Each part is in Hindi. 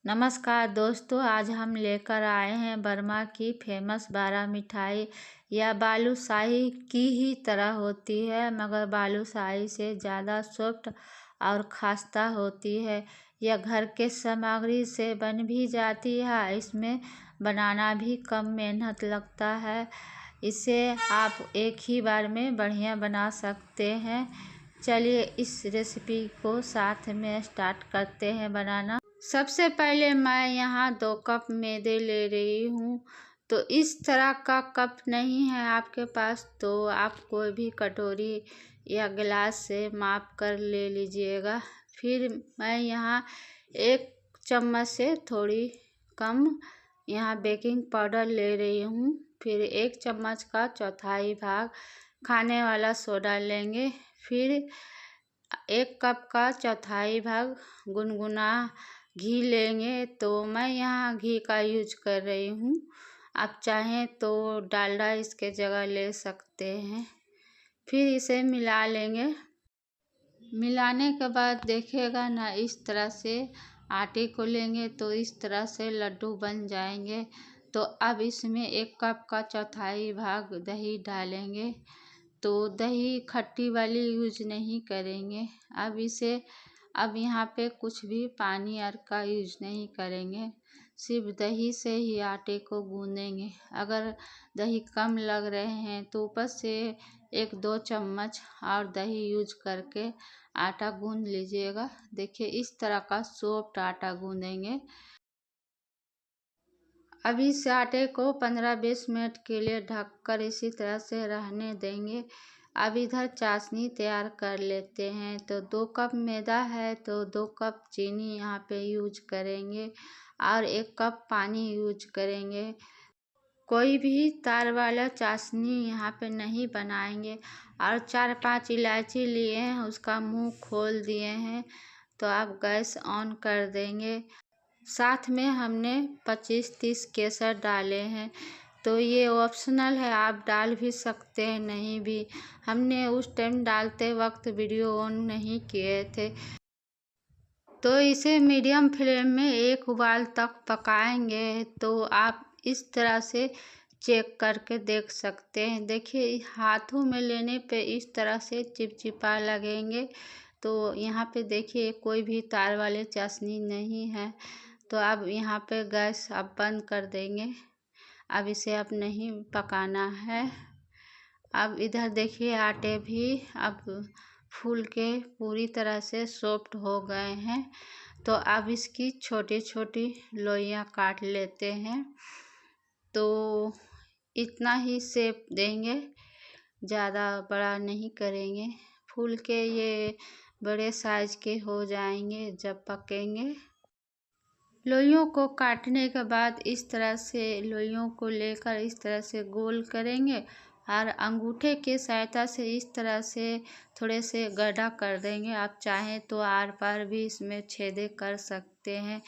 नमस्कार दोस्तों, आज हम लेकर आए हैं बर्मा की फेमस बारा मिठाई। यह बालूशाही की ही तरह होती है, मगर बालूशाही से ज़्यादा सॉफ्ट और खस्ता होती है। यह घर के सामग्री से बन भी जाती है, इसमें बनाना भी कम मेहनत लगता है। इसे आप एक ही बार में बढ़िया बना सकते हैं। चलिए इस रेसिपी को साथ में स्टार्ट करते हैं बनाना। सबसे पहले मैं यहाँ 2 कप मैदे ले रही हूँ। तो इस तरह का कप नहीं है आपके पास तो आप कोई भी कटोरी या गिलास से माप कर ले लीजिएगा। फिर मैं यहाँ 1 चम्मच से थोड़ी कम यहाँ बेकिंग पाउडर ले रही हूँ। फिर 1 चम्मच का चौथाई भाग खाने वाला सोडा लेंगे। फिर 1 कप का चौथाई भाग गुनगुना घी लेंगे। तो मैं यहाँ घी का यूज कर रही हूँ, आप चाहें तो डालडा इसके जगह ले सकते हैं। फिर इसे मिला लेंगे। मिलाने के बाद देखिएगा ना, इस तरह से आटे को लेंगे तो इस तरह से लड्डू बन जाएंगे। तो अब इसमें 1 कप का चौथाई भाग दही डालेंगे। तो दही खट्टी वाली यूज नहीं करेंगे। अब यहाँ पे कुछ भी पानी और का यूज नहीं करेंगे, सिर्फ दही से ही आटे को गूँधेंगे। अगर दही कम लग रहे हैं तो ऊपर से 1-2 चम्मच और दही यूज करके आटा गूँध लीजिएगा। देखिए इस तरह का सॉफ्ट आटा गूँधेंगे। अब इस आटे को 15-20 मिनट के लिए ढककर इसी तरह से रहने देंगे। अब इधर चाशनी तैयार कर लेते हैं। तो 2 कप मैदा है तो 2 कप चीनी यहाँ पे यूज करेंगे और 1 कप पानी यूज करेंगे। कोई भी तार वाला चाशनी यहाँ पे नहीं बनाएंगे। और 4-5 इलायची लिए हैं, उसका मुंह खोल दिए हैं। तो आप गैस ऑन कर देंगे। साथ में हमने 25-30 केसर डाले हैं। तो ये ऑप्शनल है, आप डाल भी सकते हैं, नहीं भी। हमने उस टाइम डालते वक्त वीडियो ऑन नहीं किए थे। तो इसे मीडियम फ्लेम में 1 उबाल तक पकाएंगे। तो आप इस तरह से चेक करके देख सकते हैं। देखिए हाथों में लेने पे इस तरह से चिपचिपा लगेंगे। तो यहाँ पे देखिए कोई भी तार वाले चाशनी नहीं है। तो अब यहाँ पे गैस अब बंद कर देंगे। अब इसे अब नहीं पकाना है। अब इधर देखिए आटे भी अब फूल के पूरी तरह से सॉफ्ट हो गए हैं। तो अब इसकी छोटी छोटी लोइयाँ काट लेते हैं। तो इतना ही शेप देंगे, ज़्यादा बड़ा नहीं करेंगे। फूल के ये बड़े साइज के हो जाएंगे जब पकेंगे। लोइयों को काटने के बाद इस तरह से लोइयों को लेकर इस तरह से गोल करेंगे और अंगूठे के सहायता से इस तरह से थोड़े से गड्ढा कर देंगे। आप चाहें तो आर पार भी इसमें छेदे कर सकते हैं।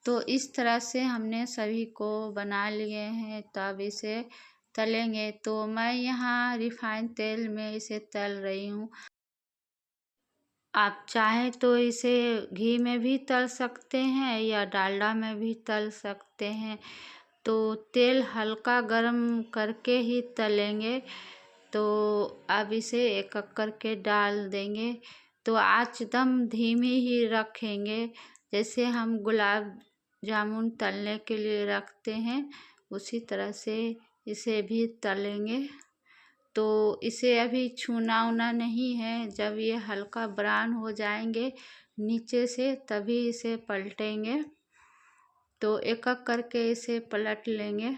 तो इस तरह से हमने सभी को बना लिए हैं। तो अब इसे तलेंगे। तो मैं यहाँ रिफाइंड तेल में इसे तल रही हूँ। आप चाहें तो इसे घी में भी तल सकते हैं या डालडा में भी तल सकते हैं। तो तेल हल्का गरम करके ही तलेंगे। तो अब इसे एक एक करके डाल देंगे। तो आँच दम धीमी ही रखेंगे, जैसे हम गुलाब जामुन तलने के लिए रखते हैं उसी तरह से इसे भी तलेंगे। तो इसे अभी छूना उना नहीं है। जब ये हल्का ब्राउन हो जाएंगे नीचे से तभी इसे पलटेंगे। तो एक एक करके इसे पलट लेंगे।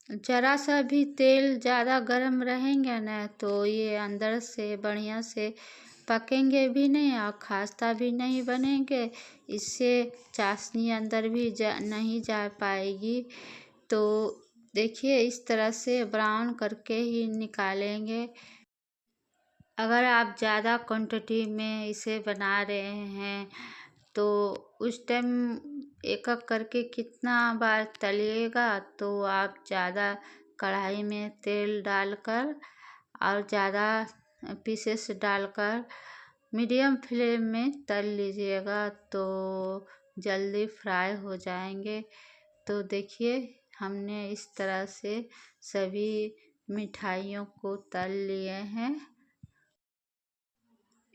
ज़रा सा भी तेल ज़्यादा गर्म रहेंगे ना तो ये अंदर से बढ़िया से पकेंगे भी नहीं और खास्ता भी नहीं बनेंगे। इससे चाशनी अंदर भी नहीं जा पाएगी। तो देखिए इस तरह से ब्राउन करके ही निकालेंगे। अगर आप ज़्यादा क्वांटिटी में इसे बना रहे हैं तो उस टाइम एक एक करके कितना बार तलिएगा। तो आप ज़्यादा कढ़ाई में तेल डालकर और ज़्यादा पीसेस डालकर मीडियम फ्लेम में तल लीजिएगा। तो जल्दी फ्राई हो जाएंगे। तो देखिए हमने इस तरह से सभी मिठाइयों को तल लिए हैं।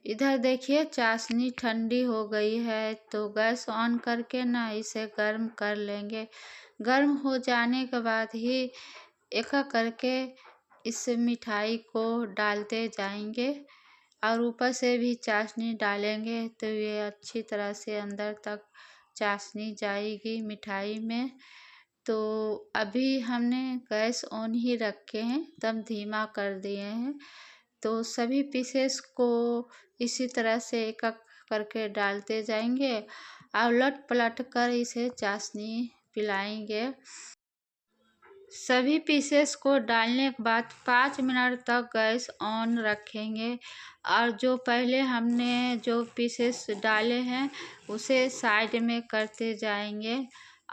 इधर देखिए चाशनी ठंडी हो गई है, तो गैस ऑन करके ना इसे गर्म कर लेंगे। गर्म हो जाने के बाद ही एक एक करके इस मिठाई को डालते जाएंगे और ऊपर से भी चाशनी डालेंगे, तो ये अच्छी तरह से अंदर तक चाशनी जाएगी मिठाई में। तो अभी हमने गैस ऑन ही रखे हैं, दम धीमा कर दिए हैं। तो सभी पीसेस को इसी तरह से एक एक करके डालते जाएंगे और उलट पलट कर इसे चाशनी पिलाएंगे। सभी पीसेस को डालने के बाद 5 मिनट तक गैस ऑन रखेंगे और जो पहले हमने जो पीसेस डाले हैं उसे साइड में करते जाएंगे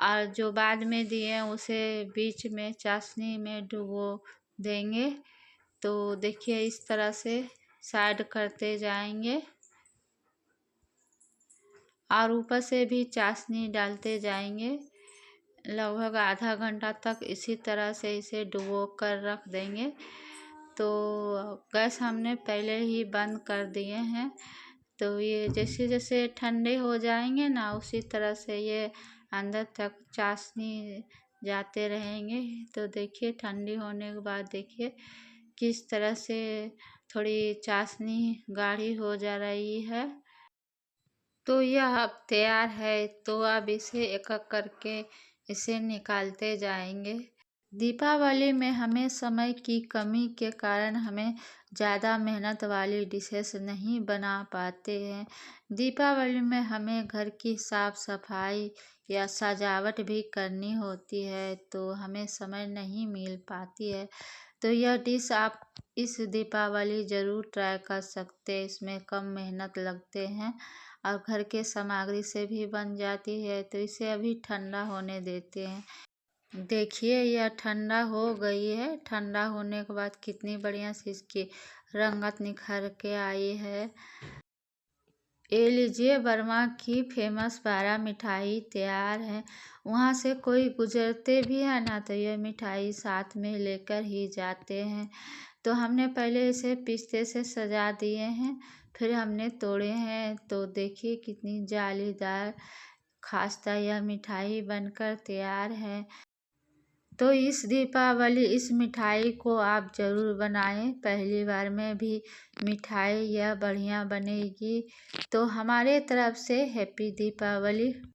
और जो बाद में दिए उसे बीच में चाशनी में डुबो देंगे। तो देखिए इस तरह से साइड करते जाएंगे और ऊपर से भी चाशनी डालते जाएंगे। लगभग आधा घंटा तक इसी तरह से इसे डुबो कर रख देंगे। तो गैस हमने पहले ही बंद कर दिए हैं। तो ये जैसे जैसे ठंडे हो जाएंगे ना, उसी तरह से ये अंदर तक चाशनी जाते रहेंगे। तो देखिए ठंडी होने के बाद देखिए किस तरह से थोड़ी चाशनी गाढ़ी हो जा रही है। तो यह अब तैयार है। तो अब इसे एक एक करके इसे निकालते जाएंगे। दीपावली में हमें समय की कमी के कारण हमें ज़्यादा मेहनत वाली डिशेस नहीं बना पाते हैं। दीपावली में हमें घर की साफ सफाई या सजावट भी करनी होती है, तो हमें समय नहीं मिल पाती है। तो यह डिश आप इस दीपावली ज़रूर ट्राई कर सकते हैं। इसमें कम मेहनत लगते हैं और घर के सामग्री से भी बन जाती है। तो इसे अभी ठंडा होने देते हैं। देखिए यह ठंडा हो गई है। ठंडा होने के बाद कितनी बढ़िया से इसकी रंगत निखर के आई है। ये लीजिए बर्मा की फेमस बारा मिठाई तैयार है। वहाँ से कोई गुजरते भी है ना, तो ये मिठाई साथ में लेकर ही जाते हैं। तो हमने पहले इसे पिस्ते से सजा दिए हैं, फिर हमने तोड़े हैं। तो देखिए कितनी जालीदार खास्ता यह मिठाई बनकर तैयार है। तो इस दीपावली इस मिठाई को आप ज़रूर बनाएं। पहली बार में भी मिठाई यह बढ़िया बनेगी। तो हमारे तरफ से हैप्पी दीपावली।